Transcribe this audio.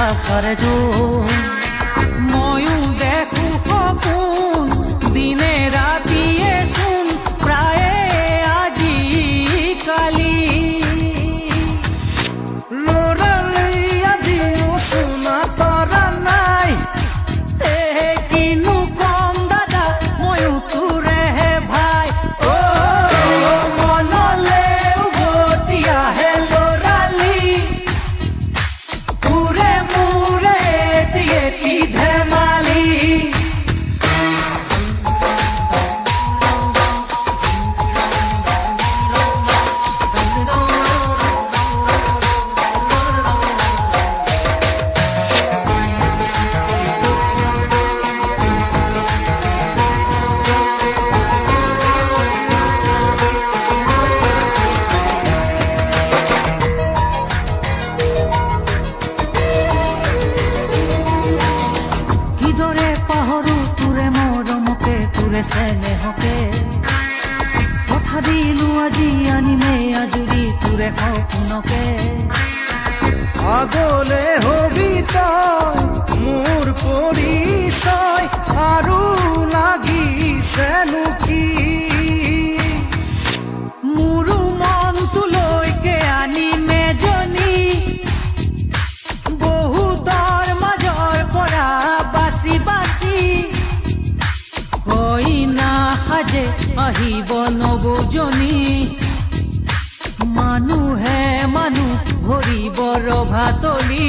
আশাৰে জোৰ ময়ো দেখো সপোন দিনে ৰাতিয়ে চোন প্ৰায়ে আজিকালি ল'ৰালি আজিও শুনা তৰা নাই কিনো কম দাদা ময়ো তোৰেহে ভাই মনলে উভতি আহে ল'ৰালি তোৰে মোৰে এটি ধেমালি কিদৰে পাহৰো তোৰে মৰমকে তোৰে চেনেহকে কথা দিলো আজি আনিমে আজৰি তোৰে সপোনকে আগলে হবি তই মোৰ পৰিচয় আৰু লাগিছেনো কি মোৰো মনটোলৈকে আনিমে জনী বহুতৰ মাজৰ পৰা বাচি বাচি কইনা সাজে আহিব নবজনী মানুহে মানুহ ভৰিব ৰভাতলি